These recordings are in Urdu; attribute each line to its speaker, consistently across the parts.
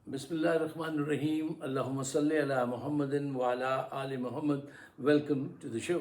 Speaker 1: Bismillahirrahmanirrahim. Allahumma salli ala Muhammadin wa ala ali Muhammad. Welcome to the show.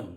Speaker 1: 1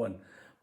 Speaker 1: 1।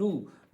Speaker 1: 2,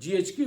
Speaker 1: GHQ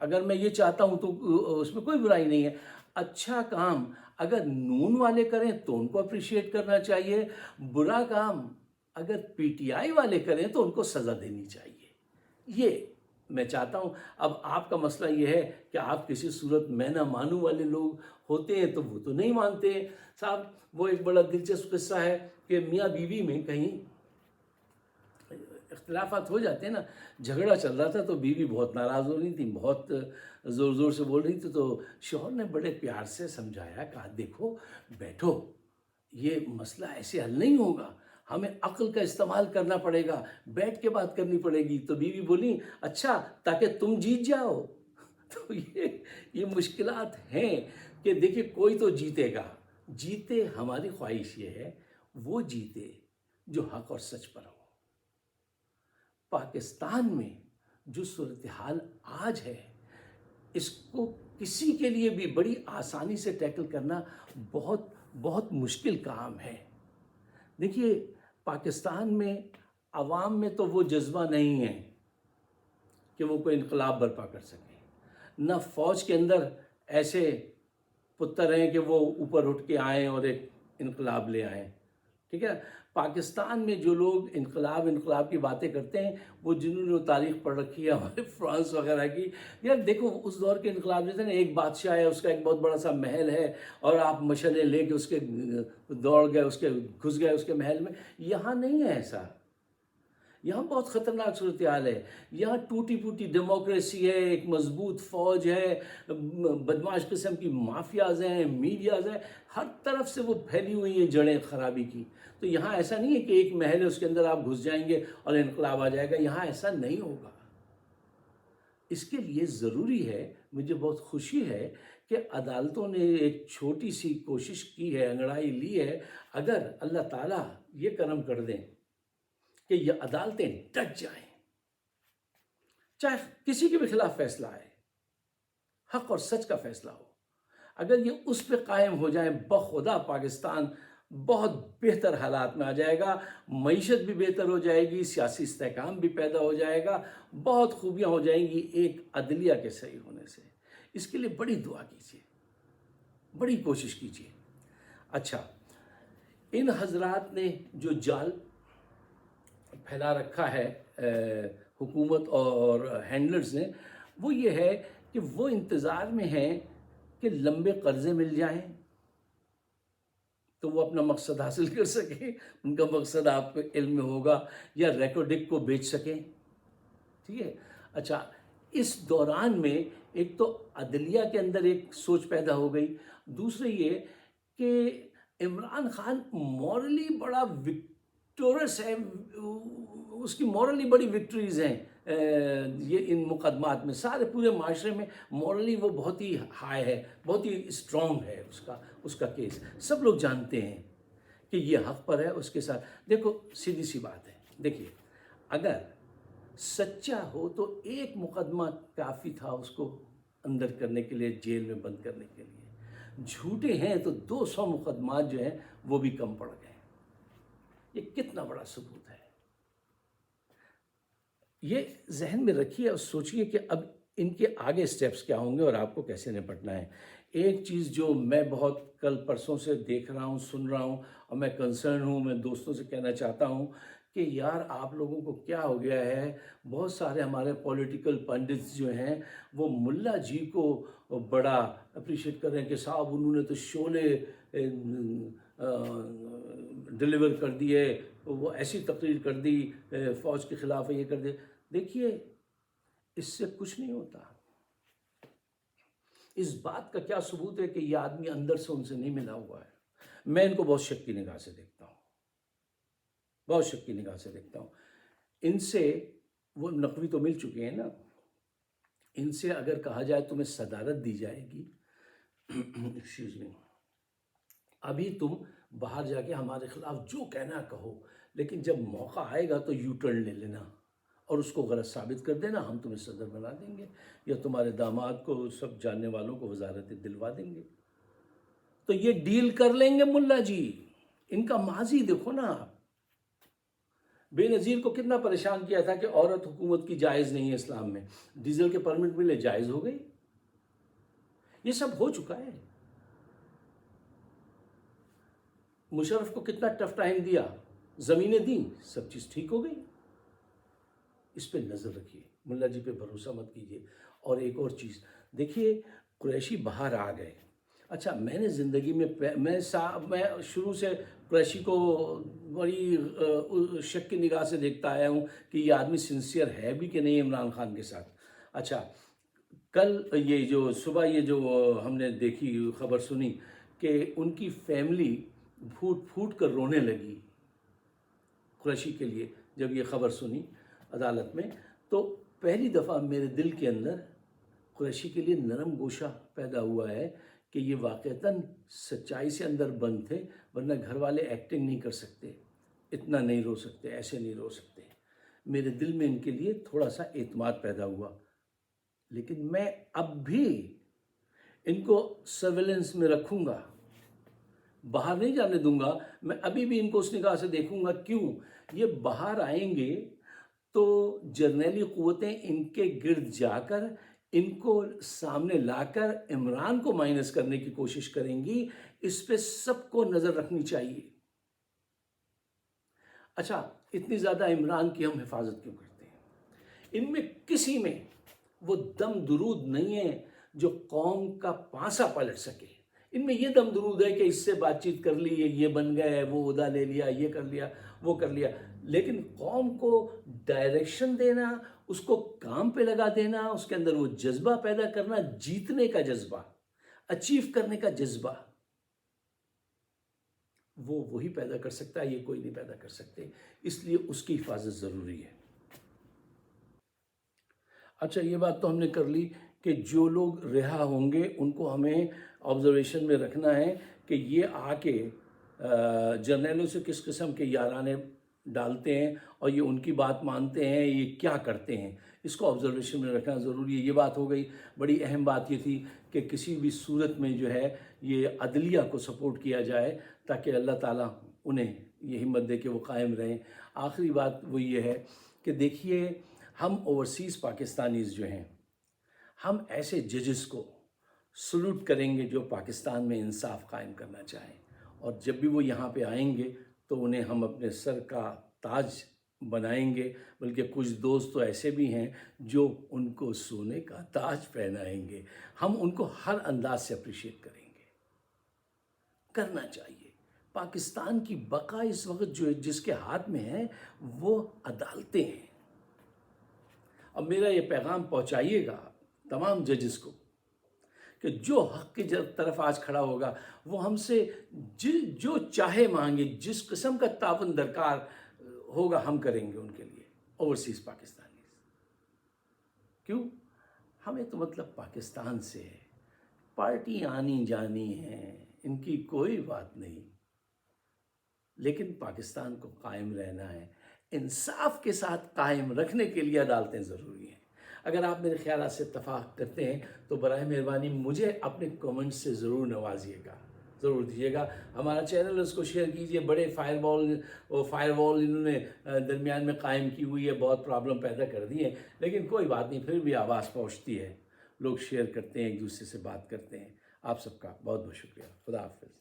Speaker 1: اگر میں یہ چاہتا ہوں تو اس میں کوئی برائی نہیں ہے. اچھا کام اگر نون والے کریں تو ان کو اپریشیٹ کرنا چاہیے، برا کام اگر پی ٹی آئی والے کریں تو ان کو سزا دینی چاہیے. یہ میں چاہتا ہوں. اب آپ کا مسئلہ یہ ہے کہ آپ کسی صورت میں نہ مانوں والے لوگ ہوتے ہیں تو وہ تو نہیں مانتے ہیں صاحب. وہ ایک بڑا دلچسپ قصہ ہے کہ میاں بیوی میں کہیں اختلافات ہو جاتے ہیں نا. جھگڑا چل رہا تھا تو بیوی بہت ناراض ہو رہی تھی، بہت زور زور سے بول رہی تھی. تو شوہر نے بڑے پیار سے سمجھایا، کہا دیکھو بیٹھو، یہ مسئلہ ایسے حل نہیں ہوگا، ہمیں عقل کا استعمال کرنا پڑے گا، بیٹھ کے بات کرنی پڑے گی. تو بیوی بولی اچھا تاکہ تم جیت جاؤ. تو یہ مشکلات ہیں کہ دیکھیے کوئی تو جیتے گا. جیتے، ہماری خواہش یہ ہے وہ جیتے جو حق اور سچ پر ہو. پاکستان میں جو صورتحال آج ہے اس کو کسی کے لیے بھی بڑی آسانی سے ٹیکل کرنا بہت بہت مشکل کام ہے. دیکھیے پاکستان میں عوام میں تو وہ جذبہ نہیں ہے کہ وہ کوئی انقلاب برپا کر سکے. نہ فوج کے اندر ایسے پتر ہیں کہ وہ اوپر اٹھ کے آئیں اور ایک انقلاب لے آئیں. ٹھیک ہے. پاکستان میں جو لوگ انقلاب کی باتیں کرتے ہیں وہ جنہوں نے تاریخ پڑھ رکھی ہے ہمارے فرانس وغیرہ کی، یار دیکھو اس دور کے انقلاب جیسے نا ایک بادشاہ ہے، اس کا ایک بہت بڑا سا محل ہے اور آپ مشعلیں لے کے اس کے دوڑ گئے، اس کے گھس گئے اس کے محل میں. یہاں نہیں ہے ایسا. یہاں بہت خطرناک صورتحال ہے. یہاں ٹوٹی پھوٹی ڈیموکریسی ہے، ایک مضبوط فوج ہے، بدماش قسم کی مافیاز ہیں، میڈیاز ہیں، ہر طرف سے وہ پھیلی ہوئی ہیں جڑیں خرابی کی. تو یہاں ایسا نہیں ہے کہ ایک محل ہے اس کے اندر آپ گھس جائیں گے اور انقلاب آ جائے گا. یہاں ایسا نہیں ہوگا. اس کے لیے ضروری ہے، مجھے بہت خوشی ہے کہ عدالتوں نے ایک چھوٹی سی کوشش کی ہے، انگڑائی لی ہے. اگر اللہ تعالیٰ یہ کرم کر دیں کہ یہ عدالتیں ڈٹ جائیں، چاہے کسی کے بھی خلاف فیصلہ آئے، حق اور سچ کا فیصلہ ہو، اگر یہ اس پہ قائم ہو جائیں، بخدا پاکستان بہت بہتر حالات میں آ جائے گا. معیشت بھی بہتر ہو جائے گی، سیاسی استحکام بھی پیدا ہو جائے گا، بہت خوبیاں ہو جائیں گی ایک عدلیہ کے صحیح ہونے سے. اس کے لیے بڑی دعا کیجیے، بڑی کوشش کیجیے. اچھا، ان حضرات نے جو جال پھیلا رکھا ہے حکومت اور ہینڈلرز نے، وہ یہ ہے کہ وہ انتظار میں ہیں کہ لمبے قرضے مل جائیں تو وہ اپنا مقصد حاصل کر سکیں. ان کا مقصد آپ کے علم میں ہوگا، یا ریکارڈک کو بیچ سکیں. ٹھیک ہے. اچھا، اس دوران میں ایک تو عدلیہ کے اندر ایک سوچ پیدا ہو گئی. دوسرے یہ کہ عمران خان مورلی بڑا وکٹورس ہے، اس کی مورلی بڑی وکٹریز ہیں یہ ان مقدمات میں. سارے پورے معاشرے میں مورلی وہ بہت ہی ہائی ہے، بہت ہی اسٹرانگ ہے اس کا کیس. سب لوگ جانتے ہیں کہ یہ حق پر ہے. اس کے ساتھ دیکھو سیدھی سی بات ہے، دیکھیے اگر سچا ہو تو ایک مقدمہ کافی تھا اس کو اندر کرنے کے لیے، جیل میں بند کرنے کے لیے. جھوٹے ہیں تو 200 مقدمات جو ہیں وہ بھی کم پڑ گئے. یہ کتنا بڑا ثبوت ہے. یہ ذہن میں رکھیے اور سوچیے کہ اب ان کے آگے سٹیپس کیا ہوں گے اور آپ کو کیسے نپٹنا ہے. ایک چیز جو میں بہت کل پرسوں سے دیکھ رہا ہوں، سن رہا ہوں، اور میں کنسرن ہوں، میں دوستوں سے کہنا چاہتا ہوں کہ یار آپ لوگوں کو کیا ہو گیا ہے. بہت سارے ہمارے پولیٹیکل پنڈتس جو ہیں وہ ملا جی کو بڑا اپریشیٹ کر رہے ہیں کہ صاحب انہوں نے تو شعلے ڈیلیور کر دیے، وہ ایسی تقریر کر دی فوج کے خلاف، یہ کر دے. دیکھیے اس سے کچھ نہیں ہوتا. اس بات کا کیا ثبوت ہے کہ یہ آدمی اندر سے ان سے نہیں ملا ہوا ہے. میں ان کو بہت شک کی نگاہ سے دیکھتا ہوں، بہت شک کی نگاہ سے دیکھتا ہوں. ان سے وہ نقوی تو مل چکے ہیں نا. ان سے اگر کہا جائے تمہیں صدارت دی جائے گی، ایکسکیوز می، ابھی تم باہر جا کے ہمارے خلاف جو کہنا کہو، لیکن جب موقع آئے گا تو یو ٹرن لے لینا اور اس کو غلط ثابت کر دینا، ہم تمہیں صدر بنا دیں گے یا تمہارے داماد کو، سب جاننے والوں کو وزارت دلوا دیں گے. تو یہ ڈیل کر لیں گے ملا جی. ان کا ماضی دیکھو نا آپ. بے نظیر کو کتنا پریشان کیا تھا کہ عورت حکومت کی جائز نہیں ہے اسلام میں، ڈیزل کے پرمٹ ملے، جائز ہو گئی. یہ سب ہو چکا ہے. مشرف کو کتنا ٹف ٹائم دیا، زمینیں دیں، سب چیز ٹھیک ہو گئی. اس پہ نظر رکھیے، ملا جی پہ بھروسہ مت کیجیے. اور ایک اور چیز دیکھیے، قریشی باہر آ گئے. اچھا، میں نے زندگی میں میں شروع سے قریشی کو بڑی شک کی نگاہ سے دیکھتا آیا ہوں کہ یہ آدمی سنسیئر ہے بھی کہ نہیں عمران خان کے ساتھ. اچھا، کل یہ جو صبح یہ جو ہم نے دیکھی خبر سنی کہ ان کی فیملی پھوٹ پھوٹ کر رونے لگی قریشی کے لیے جب یہ خبر سنی عدالت میں، تو پہلی دفعہ میرے دل کے اندر قریشی کے لیے نرم گوشہ پیدا ہوا ہے کہ یہ واقعتاً سچائی سے اندر بند تھے، ورنہ گھر والے ایکٹنگ نہیں کر سکتے، اتنا نہیں رو سکتے، ایسے نہیں رو سکتے. میرے دل میں ان کے لیے تھوڑا سا اعتماد پیدا ہوا. لیکن میں اب بھی ان کو سرویلنس میں رکھوں گا، باہر نہیں جانے دوں گا. میں ابھی بھی ان کو اس نگاہ سے دیکھوں گا. کیوں؟ یہ باہر آئیں گے تو جرنیلی قوتیں ان کے گرد جا کر ان کو سامنے لا کر عمران کو مائنس کرنے کی کوشش کریں گی. اس پہ سب کو نظر رکھنی چاہیے. اچھا، اتنی زیادہ عمران کی ہم حفاظت کیوں کرتے ہیں؟ ان میں کسی میں وہ دم درود نہیں ہے جو قوم کا پانسا پلٹ سکے. ان میں یہ دم درود ہے کہ اس سے بات چیت کر لی، یہ بن گئے، وہ عہدہ لے لیا، یہ کر لیا، وہ کر لیا. لیکن قوم کو ڈائریکشن دینا، اس کو کام پہ لگا دینا، اس کے اندر وہ جذبہ پیدا کرنا، جیتنے کا جذبہ، اچیو کرنے کا جذبہ، وہی پیدا کر سکتا ہے، یہ کوئی نہیں پیدا کر سکتے. اس لیے اس کی حفاظت ضروری ہے. اچھا، یہ بات تو ہم نے کر لی کہ جو لوگ رہا ہوں گے ان کو ہمیں آبزرویشن میں رکھنا ہے کہ یہ آ کے جرنیلوں سے کس قسم کے یارانے ڈالتے ہیں اور یہ ان کی بات مانتے ہیں، یہ کیا کرتے ہیں. اس کو آبزرویشن میں رکھنا ضروری ہے. یہ بات ہو گئی. بڑی اہم بات یہ تھی کہ کسی بھی صورت میں جو ہے یہ عدلیہ کو سپورٹ کیا جائے تاکہ اللہ تعالیٰ انہیں یہ ہمت دے کہ وہ قائم رہیں. آخری بات وہ یہ ہے کہ دیکھیے، ہم اوورسیز پاکستانیز جو ہیں، ہم ایسے ججز کو سلوٹ کریں گے جو پاکستان میں انصاف قائم کرنا چاہیں. اور جب بھی وہ یہاں پہ آئیں گے تو انہیں ہم اپنے سر کا تاج بنائیں گے. بلکہ کچھ دوست تو ایسے بھی ہیں جو ان کو سونے کا تاج پہنائیں گے. ہم ان کو ہر انداز سے اپریشیٹ کریں گے. کرنا چاہیے. پاکستان کی بقا اس وقت جو جس کے ہاتھ میں ہے وہ عدالتیں ہیں. اب میرا یہ پیغام پہنچائیے گا تمام ججز کو کہ جو حق کی طرف آج کھڑا ہوگا وہ ہم سے جو چاہے مانگے، جس قسم کا تعاون درکار ہوگا ہم کریں گے ان کے لیے. اوورسیز پاکستانی کیوں؟ ہمیں تو مطلب پاکستان سے ہے. پارٹی آنی جانی ہیں، ان کی کوئی بات نہیں، لیکن پاکستان کو قائم رہنا ہے. انصاف کے ساتھ قائم رکھنے کے لیے عدالتیں ضروری ہیں. اگر آپ میرے خیالات سے اتفاق کرتے ہیں تو براہ مہربانی مجھے اپنے کومنٹ سے ضرور نوازیے گا، ضرور دیجیے گا. ہمارا چینل اس کو شیئر کیجیے. بڑے فائر وال انہوں نے درمیان میں قائم کی ہوئی ہے، بہت پرابلم پیدا کر دی ہیں، لیکن کوئی بات نہیں، پھر بھی آواز پہنچتی ہے. لوگ شیئر کرتے ہیں، ایک دوسرے سے بات کرتے ہیں. آپ سب کا بہت بہت شکریہ. خدا حافظ.